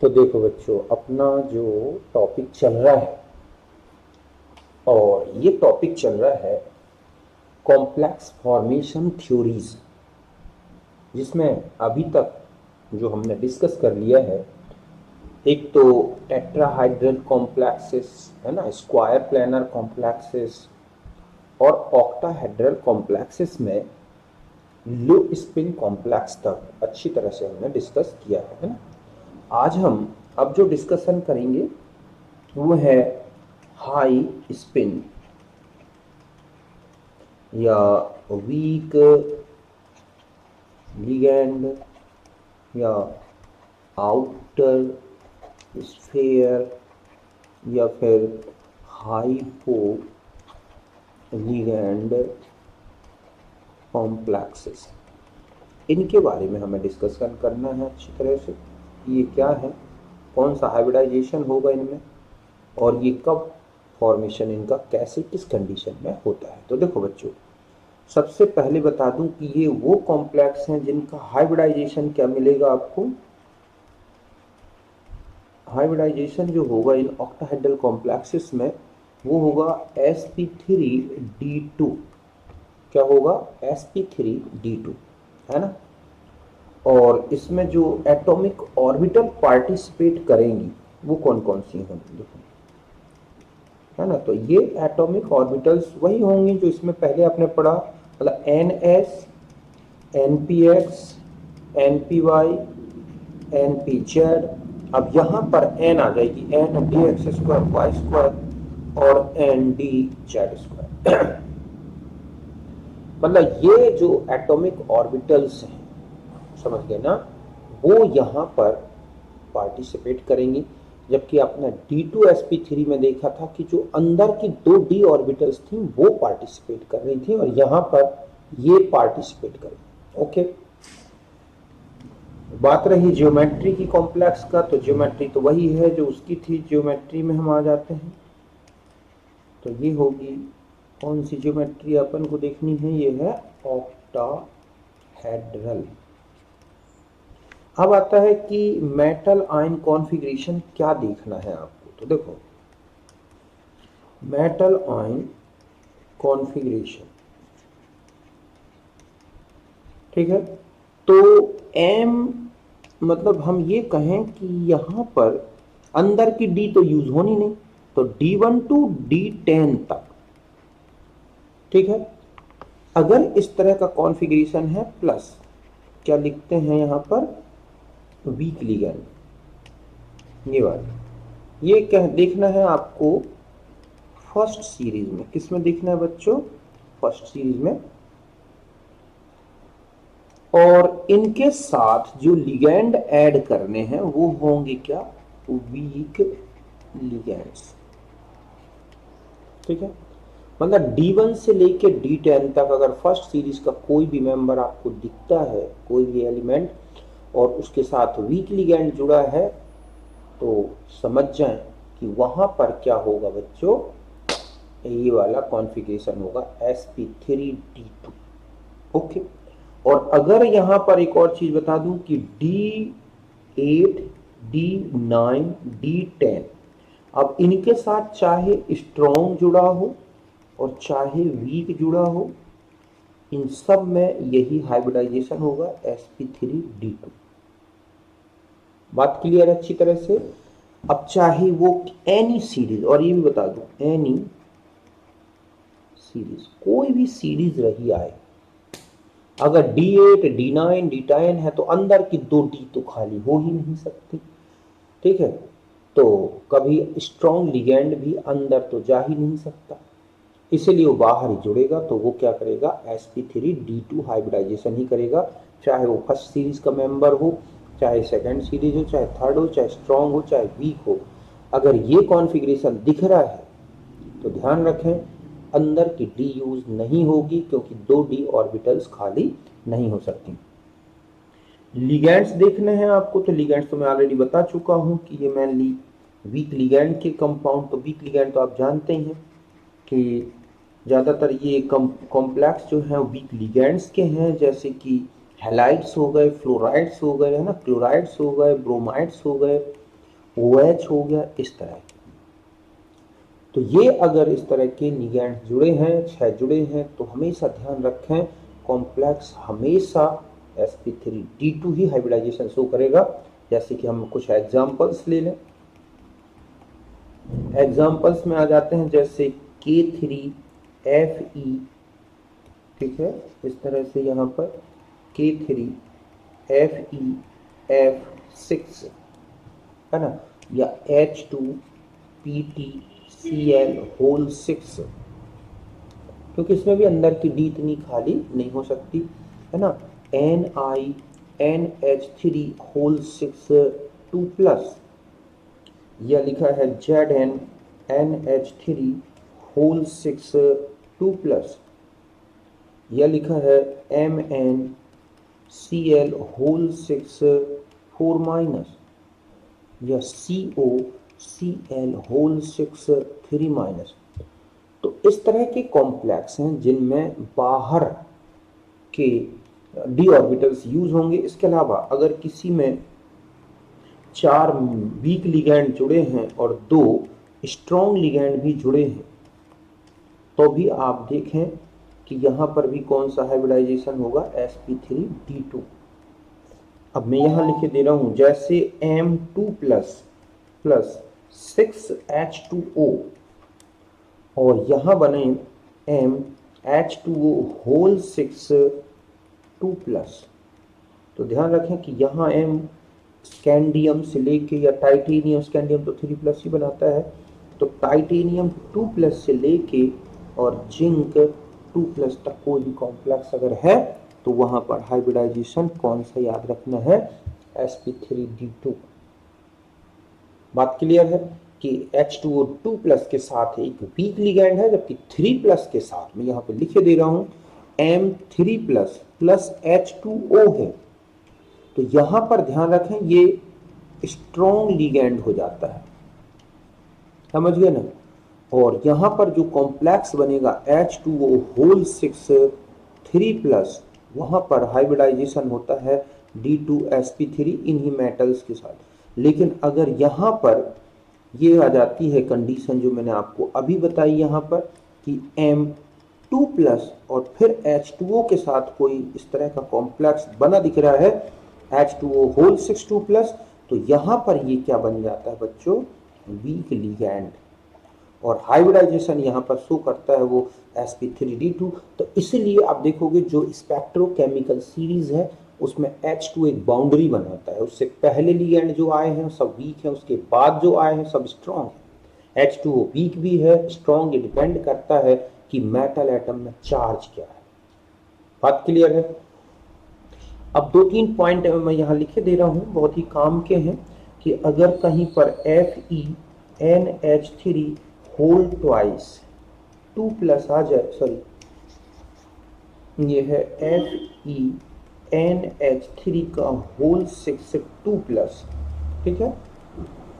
तो देखो बच्चों, अपना जो टॉपिक चल रहा है, और ये टॉपिक चल रहा है कॉम्प्लेक्स फॉर्मेशन थ्योरीज, जिसमें अभी तक जो हमने डिस्कस कर लिया है, एक तो टेट्राहाइड्रल कॉम्प्लेक्सेस है ना, स्क्वायर प्लेनर कॉम्प्लेक्सेस और ऑक्टाहेड्रल कॉम्प्लेक्सेस में लो स्पिन कॉम्प्लेक्स तक अच्छी तरह से हमने डिस्कस किया है ना। आज हम अब जो डिस्कशन करेंगे वो है हाई स्पिन या वीक लिगेंड या आउटर स्फीयर या फिर हाइपो लिगेंड कॉम्प्लेक्सेस, इनके बारे में हमें डिस्कशन करना है अच्छी तरह से। ये क्या है, कौन सा हाइब्रिडाइजेशन होगा इनमें, और ये कब फॉर्मेशन इनका कैसे किस कंडीशन में होता है। तो देखो बच्चों, सबसे पहले बता दूं कि ये वो कॉम्प्लेक्स हैं जिनका हाइब्रिडाइजेशन क्या मिलेगा आपको। हाइब्रिडाइजेशन जो होगा इन ऑक्टाहेड्रल कॉम्प्लेक्सेस में वो होगा sp3d2। क्या होगा? sp3d2 है ना। और इसमें जो एटॉमिक ऑर्बिटल पार्टिसिपेट करेंगी वो कौन कौन सी होंगी देखो, है ना। तो ये एटॉमिक ऑर्बिटल्स वही होंगी जो इसमें पहले आपने पढ़ा, मतलब ns, npx, npy, npz। अब यहाँ पर n आ जाएगी, n dx square y square और n dz स्क्वायर। मतलब ये जो एटॉमिक ऑर्बिटल्स हैं, समझ गए ना, वो यहाँ पर पार्टिसिपेट करेंगी। जबकि आपने D2sp3 में देखा था कि जो अंदर की दो d ऑर्बिटल्स थी वो पार्टिसिपेट कर रही थी, और यहाँ पर ये पार्टिसिपेट कर रही। ओके, बात रही ज्योमेट्री की कॉम्प्लेक्स का, तो ज्योमेट्री तो वही है जो उसकी थी। ज्योमेट्री में हम आ जाते हैं, तो ये होगी कौन सी ज्योमेट्री अपन को देखनी है, ये है ऑक्टाहेड्रल। अब आता है कि मेटल आयन कॉन्फ़िगरेशन क्या देखना है आपको। तो देखो, मेटल आयन कॉन्फ़िगरेशन, ठीक है। तो m, मतलब हम ये कहें कि यहां पर अंदर की d तो यूज होनी नहीं, तो D1 to D10 तक, ठीक है। अगर इस तरह का कॉन्फ़िगरेशन है, प्लस क्या लिखते हैं यहां पर, वीक लिगेंड, ये वाली। ये क्या देखना है आपको फर्स्ट सीरीज में। किस में देखना है बच्चों? फर्स्ट सीरीज में। और इनके साथ जो लिगेंड ऐड करने हैं वो होंगे क्या? वीक लिगेंड्स, ठीक है। मतलब D1 से लेके D10 तक अगर फर्स्ट सीरीज का कोई भी मेंबर आपको दिखता है, कोई भी एलिमेंट, और उसके साथ वीक लिगेंड जुड़ा है, तो समझ जाएं कि वहां पर क्या होगा बच्चों, ये वाला कॉन्फ़िगरेशन होगा sp3d2। ओके। और अगर यहां पर एक और चीज बता दूं कि D8, D9, D10, अब इनके साथ चाहे स्ट्रॉन्ग जुड़ा हो और चाहे वीक जुड़ा हो, इन सब में यही हाइब्रिडाइजेशन होगा sp3d2। बात क्लियर है अच्छी तरह से। अब चाहे वो एनी सीरीज, और ये भी बता दूं, एनी सीरीज, कोई भी सीरीज रही आए, अगर D8, D9, D10 है तो अंदर की दो D तो खाली हो ही नहीं सकती, ठीक है। तो कभी स्ट्रॉन्ग लिगेंड भी अंदर तो जा ही नहीं सकता, इसीलिए वो बाहर ही जुड़ेगा। तो वो क्या करेगा? sp3d2 हाइब्रिडाइजेशन ही करेगा, चाहे वो फर्स्ट सीरीज का मेंबर हो, चाहे सेकंड सीरीज हो, चाहे थर्ड हो, चाहे स्ट्रॉन्ग हो, चाहे वीक हो। अगर ये कॉन्फ़िगरेशन दिख रहा है तो ध्यान रखें, अंदर की डी यूज नहीं होगी, क्योंकि दो डी ऑर्बिटल्स खाली नहीं हो सकती। लिगेंड्स देखने हैं आपको, तो लिगेंड्स तो मैं ऑलरेडी बता चुका हूं कि ये मेनली वीक लिगेंड के कंपाउंड। तो वीक लिगेंड तो आप जानते ही हैं कि ज़्यादातर ये कॉम्प्लेक्स जो हैं वीक लिगेंड्स के हैं, जैसे कि हैलाइड्स हो गए, फ्लोराइड्स हो गए, है ना, क्लोराइड्स हो गए, ब्रोमाइड्स हो गए, OH हो गया, इस तरह के। तो ये अगर इस तरह के लिगैंड जुड़े हैं, 6 जुड़े हैं, तो हमेशा ध्यान रखें कॉम्प्लेक्स हमेशा sp3d2 ही हाइब्रिडाइजेशन शो करेगा। जैसे कि हम कुछ एग्जांपल्स ले लें। एग्जांपल्स में आ जाते हैं जैसे K3Fe, ठीक है, इस तरह से यहाँ पर K3FeF6 है ना, या H2PtCl6, क्योंकि इसमें भी अंदर की डी इतनी खाली नहीं हो सकती, है ना। NiNH3 6 2+, यह लिखा है ZnNH3 6 2+, यह लिखा है MnCl 6 4-, या COCl 6 3-। तो इस तरह के कॉम्प्लेक्स हैं जिनमें बाहर के डी ऑर्बिटल्स यूज होंगे। इसके अलावा अगर किसी में 4 वीक लिगैंड जुड़े हैं और 2 स्ट्रॉन्ग लिगैंड भी जुड़े हैं, तो भी आप देखें कि यहाँ पर भी कौन सा हाइब्रिडाइजेशन होगा, sp3d2। अब मैं यहाँ लिखे दे रहा हूँ, जैसे M2+ 6H2O और यहाँ बने MH2O 6 2+। तो ध्यान रखें कि यहाँ M स्कैंडियम से लेके, या टाइटेनियम, स्कैंडियम तो 3+ ही बनाता है, तो टाइटेनियम 2+ से लेके और जिंक 2+ तक कोई भी कॉम्प्लेक्स अगर है तो वहां पर हाइब्रिडाइजेशन कौन सा याद रखना है, sp3d2। बात क्लियर है कि H2O 2+ के साथ एक वीक लिगैंड है, जबकि 3+ के साथ मैं यहाँ पे लिखे दे रहा हूं M3+ H2O है। तो यहां पर ध्यान रखें ये स्ट्रॉन्ग लिगैंड हो जाता है, समझ गए ना। और यहां पर जो कॉम्प्लेक्स बनेगा H2O 6 3+, वहां पर हाइब्रिडाइजेशन होता है D2sp3 इन्हीं मेटल्स के साथ। लेकिन अगर यहां पर ये आ जाती है कंडीशन जो मैंने आपको अभी बताई यहाँ पर कि M2+ और फिर H2O के साथ कोई इस तरह का कॉम्प्लेक्स बना दिख रहा है H2O 6 2+, तो यहाँ पर ये क्या बन जाता है बच्चों, वीक लिगैंड, और हाइब्रिडाइजेशन यहाँ पर शो करता है वो sp3d2। तो इसलिए आप देखोगे जो स्पेक्ट्रोकेमिकल सीरीज है उसमें H2 एक बाउंड्री बनाता है, उससे पहले लिगैंड जो आए हैं सब वीक है, उसके बाद जो आए हैं सब स्ट्रॉन्ग है। H2O वीक भी है, स्ट्रॉन्ग, ये डिपेंड करता है कि मेटल एटम में चार्ज क्या है। बात क्लियर है। अब 2-3 पॉइंट मैं यहाँ लिखे दे रहा हूँ, बहुत ही काम के हैं, कि अगर कहीं पर FeNH3 होल ट्वाइस 2+ आ जाए, सॉरी ये है FeNH3 का होल 6 2+, ठीक है।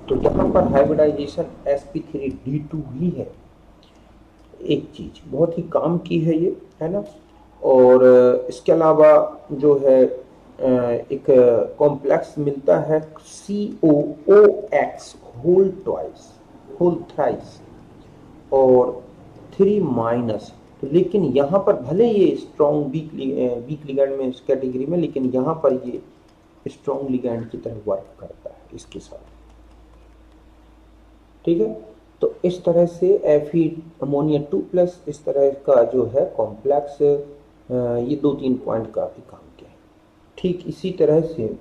तो यहाँ पर हाइब्रिडाइजेशन sp3d2 ही है। एक चीज बहुत ही काम की है ये, है ना। और इसके अलावा जो है एक कॉम्प्लेक्स मिलता है COOX whole twice, whole thrice और 3-। तो लेकिन यहाँ पर भले ये स्ट्रॉन्ग वीक लिगैंड में इस कैटेगरी में, लेकिन यहाँ पर ये स्ट्रॉन्ग लिगैंड की तरह वर्क करता है इसके साथ, ठीक है। तो इस तरह से Fe अमोनिया 2+ इस तरह का जो है कॉम्प्लेक्स, ये 2-3 पॉइंट काफी काम के हैं। ठीक इसी तरह से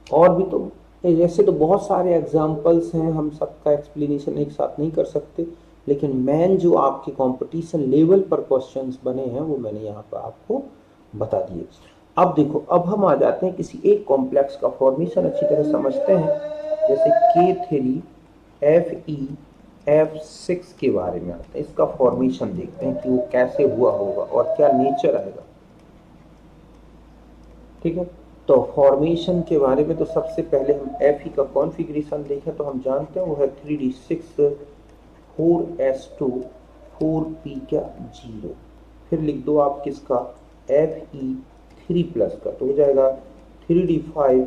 और भी तो ऐसे तो बहुत सारे एग्जाम्पल्स हैं, हम सबका एक्सप्लेनेशन एक साथ नहीं कर सकते, लेकिन मेन जो आपके कंपटीशन लेवल पर क्वेश्चंस बने हैं वो मैंने यहाँ पर आपको बता दिए। अब देखो, अब हम आ जाते हैं किसी एक कॉम्प्लेक्स का फॉर्मेशन अच्छी तरह समझते हैं, जैसे K3FeF6 के बारे में आते हैं। इसका फॉर्मेशन देखते हैं कि वो कैसे हुआ होगा और क्या नेचर आएगा, ठीक है। तो फॉर्मेशन के बारे में तो सबसे पहले हम Fe का कॉन्फ़िगरेशन देखें तो हम जानते हैं वो है 3d6 4s2 4p0। फिर लिख दो आप किसका, Fe3+ का, तो हो जाएगा 3d5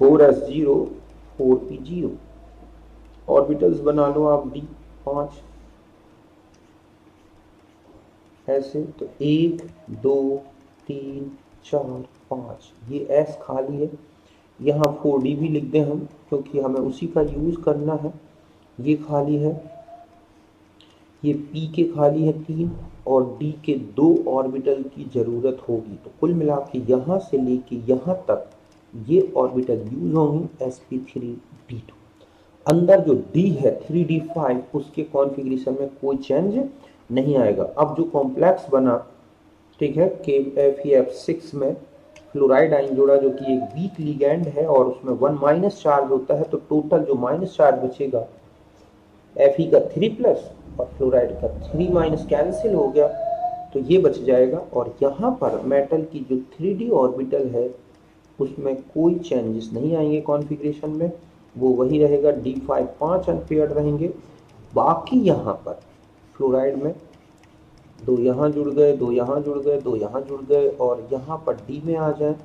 4s0 4p0। ऑर्बिटल्स बना लो आप d 5 ऐसे, तो 1 2 3 4 5, ये s खाली है। यहाँ 4d भी लिख दें हम, क्योंकि हमें उसी का यूज करना है। ये खाली है, ये p के खाली है 3, और d के 2 ऑर्बिटल की जरूरत होगी। तो कुल मिला के यहाँ से लेके यहाँ तक ये ऑर्बिटल यूज होंगी sp3d2। अंदर जो d है 3d5, उसके कॉन्फ़िगरेशन में कोई चेंज नहीं आएगा। अब जो कॉम्प्लेक्स बना, ठीक है, KF6 में फ्लोराइड आयन जोड़ा, जो कि एक वीक लिगैंड है और उसमें 1 माइनस चार्ज होता है, तो टोटल जो माइनस चार्ज बचेगा Fe का 3+ और फ्लोराइड का 3- कैंसिल हो गया, तो ये बच जाएगा। और यहाँ पर मेटल की जो 3d ऑर्बिटल है उसमें कोई चेंजेस नहीं आएंगे कॉन्फ़िगरेशन में, वो वही रहेगा। d5 5 अनपेयर्ड रहेंगे। बाकी यहाँ पर फ्लोराइड में 2 यहाँ जुड़ गए, 2 यहाँ जुड़ गए, 2 यहाँ जुड़ गए, और यहाँ पर d में आ जाए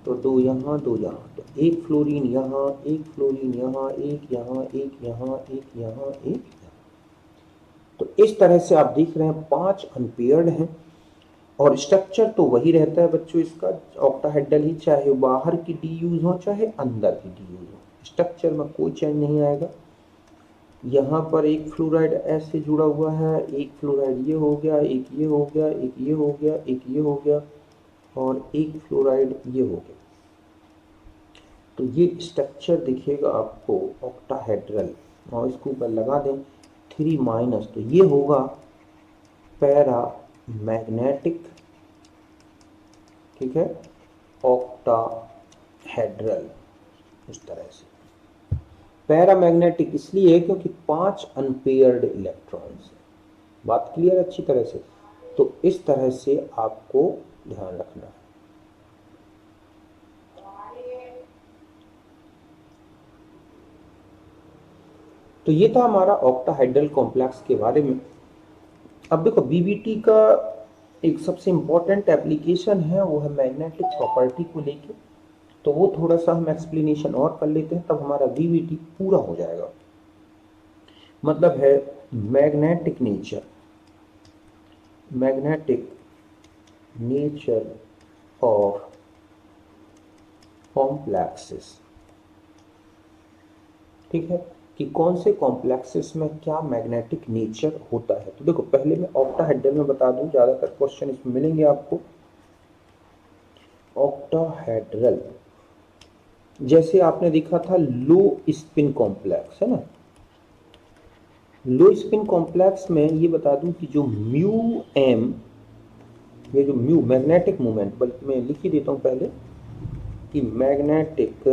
तो 2 यहाँ 2 यहाँ, तो एक फ्लोरीन यहाँ, एक फ्लोरीन यहाँ, एक यहाँ, एक यहाँ, एक यहाँ, एक यहाँ। तो इस तरह से आप देख रहे हैं 5 अनपेयर्ड हैं, और स्ट्रक्चर तो वही रहता है बच्चों इसका, ऑक्टाहेड्रल ही, चाहे बाहर की डी यूज हो चाहे अंदर की डी यूज हो, स्ट्रक्चर में कोई चेंज नहीं आएगा। यहाँ पर एक फ्लोराइड ऐसे जुड़ा हुआ है, एक फ्लोराइड ये हो गया, एक ये हो गया, एक ये हो गया, एक ये हो गया, और एक फ्लोराइड ये हो गया। तो ये स्ट्रक्चर दिखेगा आपको ऑक्टाहेड्रल, और इसको ऊपर लगा दें 3-, तो ये होगा पैरा मैग्नेटिक, ठीक है, ऑक्टाहेड्रल। इस तरह से पैरामैग्नेटिक इसलिए क्योंकि 5 अनपेयर्ड इलेक्ट्रॉन्स हैं। बात क्लियर अच्छी तरह से? तो इस तरह से आपको ध्यान रखना है। तो ये था हमारा ऑक्टाहेड्रल कॉम्प्लेक्स के बारे में। अब देखो बीबीटी का एक सबसे इंपॉर्टेंट एप्लीकेशन है, वो है मैग्नेटिक प्रॉपर्टी को लेके। तो वो थोड़ा सा हम एक्सप्लेनेशन और कर लेते हैं, तब हमारा बीबीटी पूरा हो जाएगा। मतलब है magnetic nature, magnetic nature of complexes, ठीक है, कि कौन से कॉम्प्लेक्सेस में क्या मैग्नेटिक नेचर होता है। तो देखो पहले मैं ऑक्टाहेड्रल में बता दूं, ज्यादातर क्वेश्चन इसमें मिलेंगे आपको। ऑक्टाहेड्रल जैसे आपने देखा था लो स्पिन कॉम्प्लेक्स, है ना, लो स्पिन कॉम्प्लेक्स में ये बता दूं कि जो म्यू एम, ये जो म्यू मैग्नेटिक मोमेंट, बल्कि मैं लिख ही देता हूं पहले कि मैग्नेटिक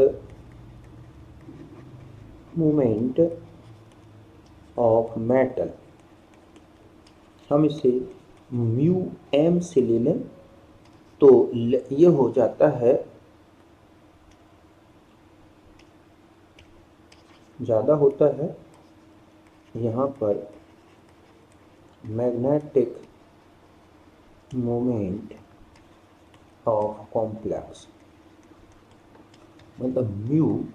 मोमेंट ऑफ मेटल, हम इसे म्यू एम से ले लें तो ये हो जाता है ज़्यादा होता है यहाँ पर मैग्नेटिक मोमेंट ऑफ कॉम्प्लेक्स, मतलब म्यू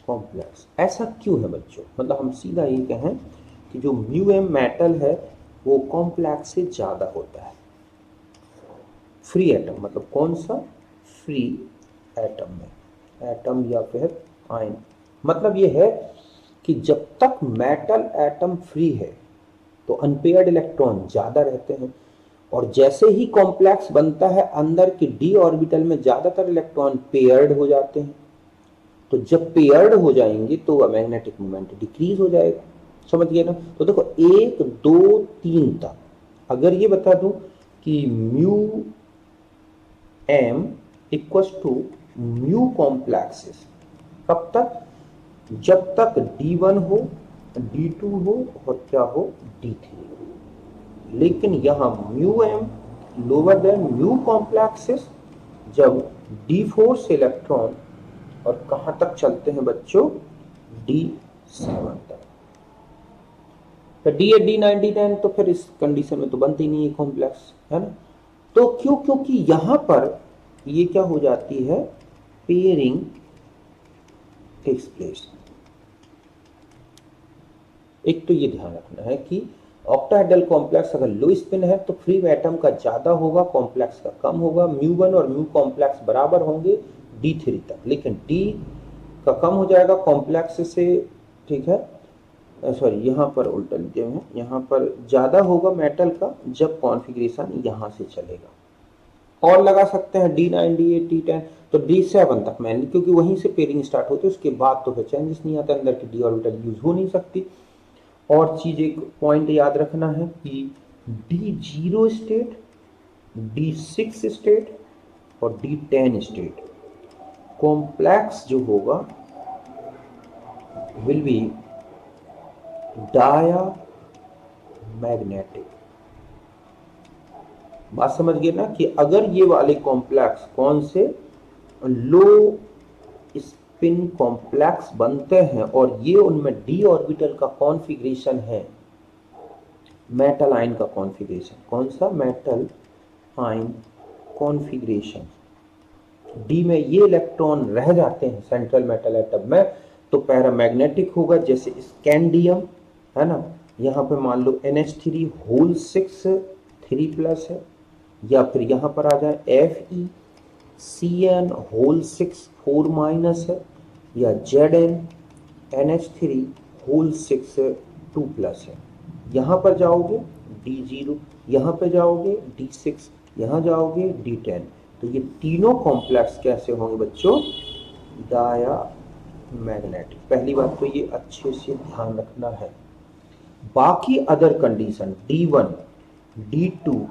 कॉम्प्लेक्स। ऐसा क्यों है बच्चों? मतलब हम सीधा ये कहें कि जो म्यू एम मेटल है वो कॉम्प्लेक्स से ज़्यादा होता है फ्री एटम, मतलब कौन सा? फ्री एटम में, एटम या फिर आयन। मतलब ये है कि जब तक मेटल एटम फ्री है तो अनपेयर्ड इलेक्ट्रॉन ज़्यादा रहते हैं, और जैसे ही कॉम्प्लेक्स बनता है अंदर की डी ऑर्बिटल में ज़्यादातर इलेक्ट्रॉन पेयर्ड हो जाते हैं। तो जब पेयर्ड हो जाएंगे तो मैग्नेटिक मोमेंट डिक्रीज हो जाएगा। समझ गए ना? तो देखो 1 2 3 तक अगर ये बता दूं कि mu M equals to mu complexes, कब तक? जब तक D1 हो, D2 हो और क्या हो, D3 हो। लेकिन यहां mu M lower than mu complexes जब D4 से इलेक्ट्रॉन और कहां तक चलते हैं बच्चों? D7 तक। तो D8 D9 D10 तो फिर इस कंडीशन में तो बनती नहीं है कॉम्प्लेक्स, है ना। तो क्यों? क्योंकि यहां पर ये क्या हो जाती है, पेयरिंग टेक्स प्लेस। एक तो ये ध्यान रखना है कि ऑक्टाहेड्रल कॉम्प्लेक्स अगर लो स्पिन है तो फ्री एटम का ज्यादा होगा, कॉम्प्लेक्स का कम होगा। μ1 और μ कॉम्प्लेक्स बराबर होंगे D3 तक, लेकिन D का कम हो जाएगा कॉम्प्लेक्स से, ठीक है। सॉरी, यहाँ पर उल्टा लिखे हैं, यहाँ पर ज्यादा होगा मेटल का जब कॉन्फ़िगरेशन यहाँ से चलेगा। और लगा सकते हैं D9 D8 D10, तो D7 तक मैंने, क्योंकि वहीं से पेयरिंग स्टार्ट होती है, उसके बाद तो फिर चेंजेस नहीं आता, अंदर की डी ऑर्बिटल यूज हो नहीं सकती। और चीज एक पॉइंट याद रखना है कि D0 स्टेट, D6 स्टेट और D10 स्टेट कॉम्प्लेक्स जो होगा विल बी डायामैग्नेटिक। बात समझ गए ना कि अगर ये वाले कॉम्प्लेक्स कौन से लो स्पिन कॉम्प्लेक्स बनते हैं और ये उनमें डी ऑर्बिटल का कॉन्फ़िगरेशन है, मेटल आयन का कॉन्फ़िगरेशन, कौन सा, मेटल आयन कॉन्फ़िगरेशन, डी में ये इलेक्ट्रॉन रह जाते हैं सेंट्रल मेटल एटम में, तो पैरामैग्नेटिक होगा। जैसे स्कैंडियम है ना, यहाँ पे मान लो NH3 होल 6 3+ है, या फिर यहाँ पर आ जाए FeCN होल 6 4- है, या Zn NH3 होल 6 2+ है। यहाँ पर जाओगे D0, यहाँ पे जाओगे D6, यहाँ जाओगे D10, तो ये तीनों कॉम्प्लेक्स कैसे होंगे बच्चों, डायामैग्नेटिक। पहली बात तो ये अच्छे से ध्यान रखना है। बाकी other condition D1 D2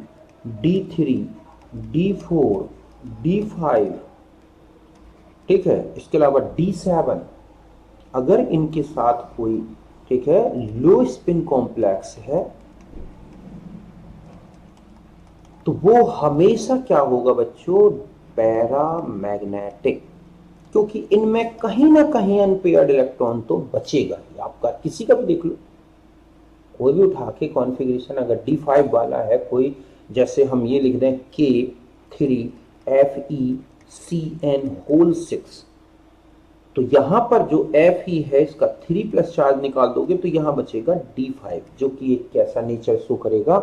D3 D4 D5, ठीक है, इसके अलावा D7, अगर इनके साथ कोई, ठीक है, लो स्पिन कॉम्प्लेक्स है तो वो हमेशा क्या होगा बच्चों, पैरामैग्नेटिक, क्योंकि इनमें कहीं ना कहीं अनपेयर्ड इलेक्ट्रॉन तो बचेगा ही। आपका किसी का भी देख लो, कोई भी उठा के कॉन्फ़िगरेशन अगर D5 वाला है कोई, जैसे हम ये लिख दें K3FeCN होल 6, तो यहां पर जो Fe है इसका 3+ चार्ज निकाल दोगे तो यहां बचेगा D5, जो कि एक कैसा नेचर शो करेगा।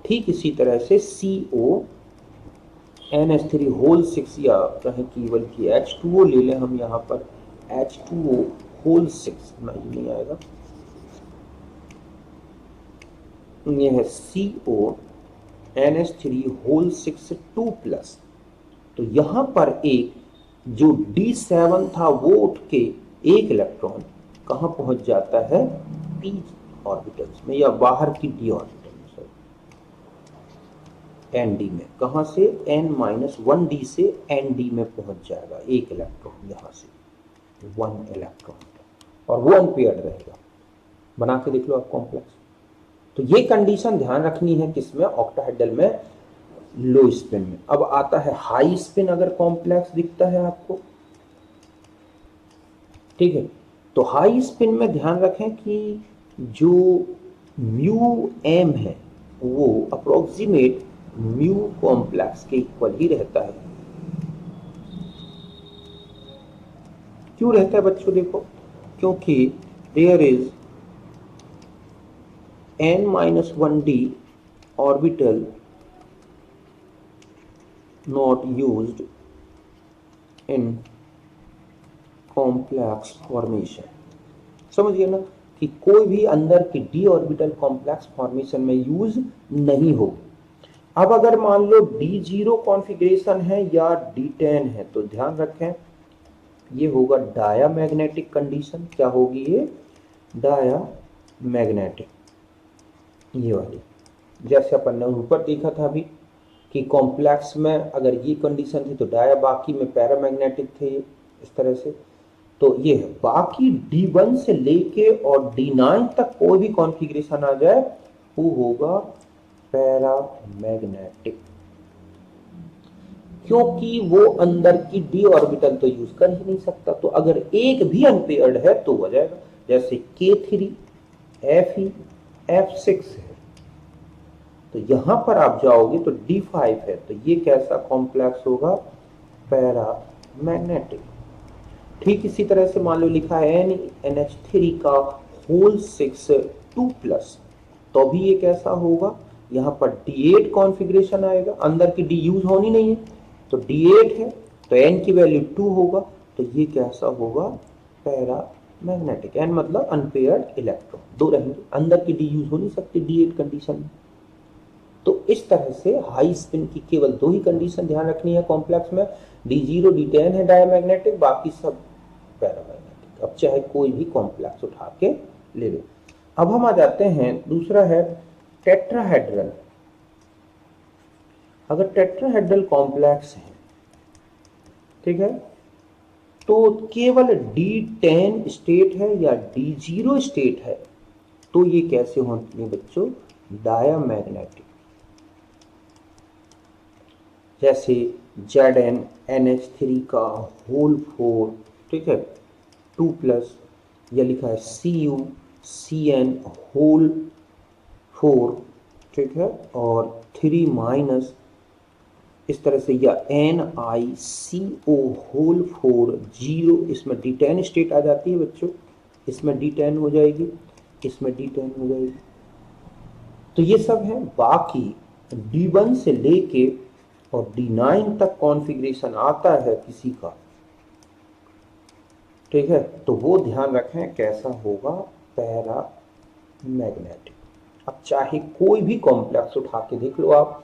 ठीक इसी तरह से CONH3 होल 6, या कहें केवल कि H2O ले लें हम, यहाँ पर H2O होल 6, नहीं आएगा, ये है CONH3 होल 6 2+, तो यहां पर एक जो D7 था वो उठ के एक इलेक्ट्रॉन कहां पहुंच जाता है, p ऑर्बिटल्स में, या बाहर की d ऑर्बिटल में, Nd में, कहां से, n-1d से Nd में पहुंच जाएगा एक इलेक्ट्रॉन, यहां से 1 इलेक्ट्रॉन, और वो अनपेयर्ड रहेगा। बना के देख लो आप कॉम्प्लेक्स। तो ये कंडीशन ध्यान रखनी है किसमें, ऑक्टाहेड्रल में लो स्पिन में। अब आता है हाई स्पिन, अगर कॉम्प्लेक्स दिखता है आपको, ठीक है, तो हाई स्पिन में ध्यान रखें कि जो μm है वो अप्रोक्सीमेट म्यू कॉम्प्लेक्स के इक्वल ही रहता है। क्यों रहता है बच्चों, देखो, क्योंकि there is n-1d orbital not used in complex formation। समझ गए ना कि कोई भी अंदर की d ऑर्बिटल कॉम्प्लेक्स फॉर्मेशन में यूज नहीं हो। अब अगर मान लो D0 कॉन्फ़िगरेशन है या D10 है तो ध्यान रखें ये होगा डायामैग्नेटिक कंडीशन। क्या होगी ये, डायामैग्नेटिक, ये वाली, जैसे अपन ने ऊपर देखा था अभी कि कॉम्प्लेक्स में अगर ये कंडीशन थी तो डाया, बाकी में पैरामैग्नेटिक थे इस तरह से। तो ये है, बाकी D1 से लेके और D9 तक कोई भी कॉन्फ़िगरेशन आ जाए वो होगा पैरामैग्नेटिक, क्योंकि वो अंदर की d ऑर्बिटल तो यूज कर ही नहीं सकता। तो अगर एक भी अनपेयर्ड है तो हो जाएगा, जैसे K3 Fe F6 है, तो यहां पर आप जाओगे तो D5 है, तो ये कैसा कॉम्प्लेक्स होगा, पैरामैग्नेटिक। ठीक इसी तरह से मान लो लिखा है NH3 का होल 6 2+, तो भी ये कैसा होगा, यहाँ पर D8 कॉन्फ़िगरेशन आएगा, अंदर की D यूज होनी नहीं है तो D8 है, तो N की वैल्यू 2 होगा, तो ये कैसा होगा, पैरा मैग्नेटिक। N मतलब अनपेयर्ड इलेक्ट्रॉन, दो रहेंगे, अंदर की D यूज हो नहीं सकती D8 कंडीशन में। तो इस तरह से हाई स्पिन की केवल दो ही कंडीशन ध्यान रखनी है कॉम्प्लेक्स में, D0 D10 है डायमैग्नेटिक, बाकी सब पैरामैग्नेटिक। अब चाहे कोई भी कॉम्प्लेक्स उठा के ले लो। अब हम आ जाते हैं, दूसरा है टेट्राहेड्रल। अगर टेट्राहेड्रल कॉम्प्लेक्स है, ठीक है, तो केवल D10 स्टेट है या D0 स्टेट है, तो ये कैसे होती है बच्चों, डायमैग्नेटिक। जैसे ZnNH3 का होल 4, ठीक है, 2+, या लिखा है CuCN होल 4, ठीक है, और 3-, इस तरह से, या NiCO होल 4 0, इसमें D10 स्टेट आ जाती है बच्चों, इसमें D10 हो जाएगी, इसमें D10 हो जाएगी। तो ये सब है। बाकी D1 से लेके और D9 तक कॉन्फ़िगरेशन आता है किसी का, ठीक है, तो वो ध्यान रखें कैसा होगा, पैरा मैग्नेटिक। अब चाहे कोई भी कॉम्प्लेक्स उठा के देख लो आप,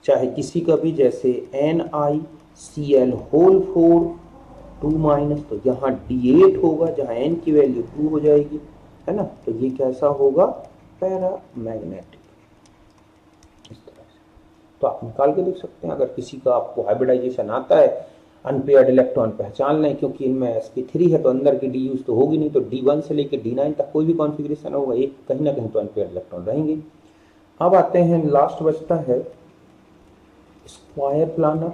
चाहे किसी का भी, जैसे NiCl होल 4 2-, तो यहाँ D8 होगा, जहाँ N की वैल्यू 2 हो जाएगी, है ना, तो ये कैसा होगा, पैरा मैग्नेटिक। इस तरह से तो आप निकाल के देख सकते हैं। अगर किसी का आपको हाइब्रिडाइजेशन आता है, अनपेयर्ड इलेक्ट्रॉन पहचान लें, क्योंकि इनमें sp3 है तो अंदर की D यूज तो होगी नहीं, तो D1 से लेकर D9 तक कोई भी कॉन्फ़िगरेशन होगा, एक कहीं ना कहीं तो अनपेयर्ड इलेक्ट्रॉन रहेंगे। अब आते हैं, लास्ट बचता है स्क्वायर प्लानर।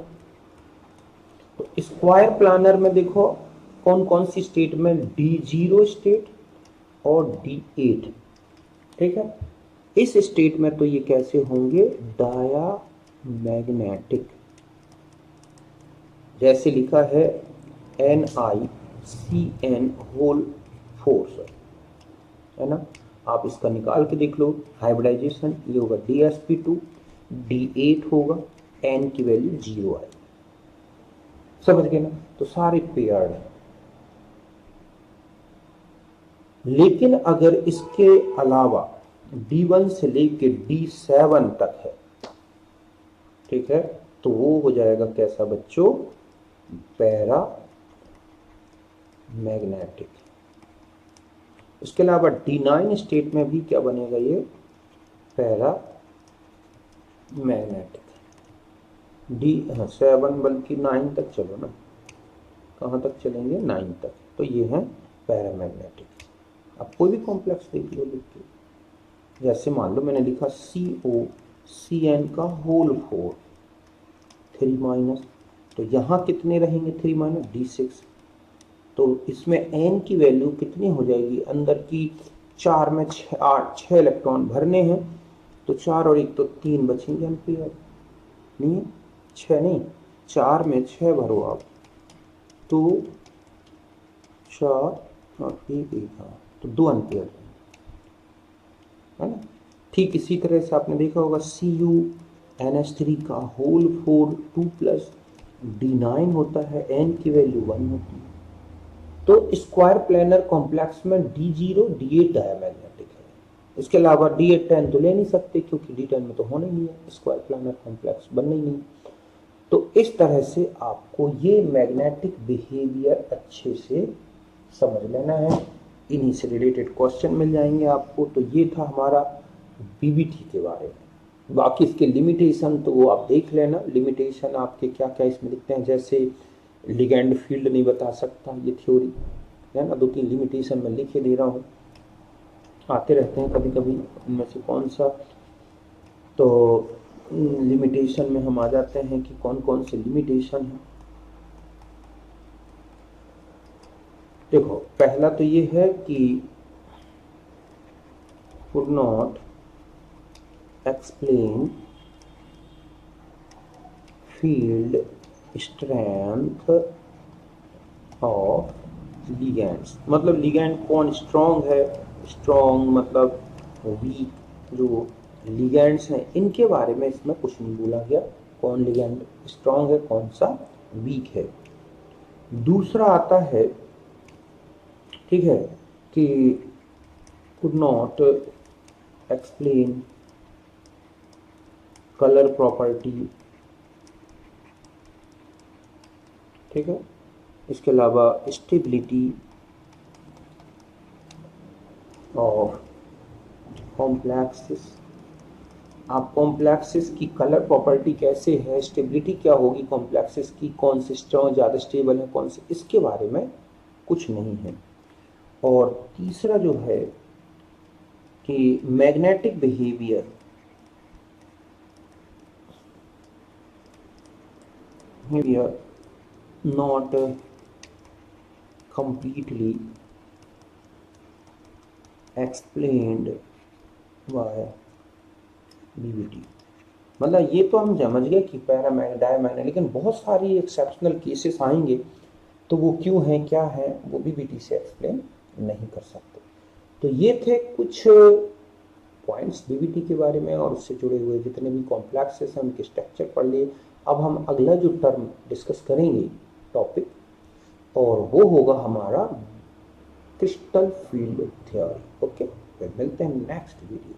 तो स्क्वायर प्लानर में देखो कौन कौन सी स्टेट में, D0 स्टेट और D8, ठीक है। इस स्टेट में तो ये कैसे होंगे, डायामैग्नेटिक। जैसे लिखा है NiCN होल 4, है ना, आप इसका निकाल के देख लो हाइब्रिडाइजेशन, ये होगा DsP2, D8 होगा, N की वैल्यू 0 आएगी, समझ गए ना। तो सारे पेयर्ड हैं। लेकिन अगर इसके अलावा D1 से लेके D7 तक है, ठीक है, तो वो हो जाएगा कैसा बच्चों, पैरा मैग्नेटिक। इसके अलावा D9 स्टेट में भी क्या बनेगा, ये पैरा मैग्नेटिक। D7 बल्कि 9 तक चलो ना, कहाँ तक चलेंगे, 9 तक, तो ये है पैरामैग्नेटिक। अब कोई भी कॉम्प्लेक्स देख लो, लिख के, जैसे मान लो मैंने लिखा COCN का होल 4 3-, तो यहाँ कितने रहेंगे 3-, D6, तो इसमें N की वैल्यू कितनी हो जाएगी, अंदर की 4 में 6 इलेक्ट्रॉन भरने हैं, तो 4 और 1 तो 3 बचेंगे एम्पियर, नहीं 6 नहीं, 4 में 6 भरो आप, तो 4 और 1 तो 2 एम्पियर, है ना। ठीक इसी तरह से आपने देखा होगा CuNH3 का होल 4 2+, D9 होता है, N की वैल्यू 1 होती है। तो स्क्वायर प्लेनर कॉम्प्लेक्स में D0 D8 डायमैग्नेटिक है, इसके अलावा D8 10 तो ले नहीं सकते, क्योंकि D10 में तो होना ही नहीं है, स्क्वायर प्लेनर कॉम्प्लेक्स बनना ही नहीं। तो इस तरह से आपको ये मैग्नेटिक बिहेवियर अच्छे से समझ लेना है, इन्हीं से रिलेटेड क्वेश्चन मिल जाएंगे आपको। तो ये था हमारा BBT के बारे में। बाकी इसके लिमिटेशन तो वो आप देख लेना, लिमिटेशन आपके क्या क्या इसमें लिखते हैं, जैसे लिगेंड फील्ड नहीं बता सकता, ये थ्योरी है ना, 2-3 लिमिटेशन मैं लिखे दे रहा हूँ, आते रहते हैं कभी कभी, उनमें से कौन सा, तो लिमिटेशन में हम आ जाते हैं कि कौन कौन से लिमिटेशन है। देखो पहला तो ये है कि could not explain field strength of ligands मतलब लिगैंड कौन स्ट्रॉन्ग है, स्ट्रॉन्ग मतलब वीक, जो लिगैंड्स हैं इनके बारे में इसमें कुछ नहीं बोला गया, कौन लिगैंड स्ट्रॉन्ग है कौन सा वीक है। दूसरा आता है, ठीक है, कि could not explain colour property, ठीक है, इसके अलावा स्टेबिलिटी और कॉम्प्लेक्सिस। आप कॉम्प्लेक्सिस की कलर प्रॉपर्टी कैसे है, स्टेबिलिटी क्या होगी कॉम्प्लेक्सिस की, कौन से स्ट्रॉन्ग ज़्यादा स्टेबल है कौन से, इसके बारे में कुछ नहीं है। और तीसरा जो है कि magnetic behaviour, not completely explained by BBT। मतलब ये तो हम समझ गए कि पैरामैग्नेट डायमैग्नेट, लेकिन बहुत सारी एक्सेप्शनल केसेस आएंगे तो वो क्यों हैं क्या है वो BBT से एक्सप्लेन नहीं कर सकते। तो ये थे कुछ पॉइंट्स BBT के बारे में और उससे जुड़े हुए जितने भी कॉम्प्लेक्सेस हैं उनके स्ट्रक्चर पढ़ लिए। अब हम अगला जो टर्म डिस्कस करेंगे टॉपिक, और वो होगा हमारा क्रिस्टल फील्ड थ्योरी। ओके, फिर मिलते हैं नेक्स्ट वीडियो।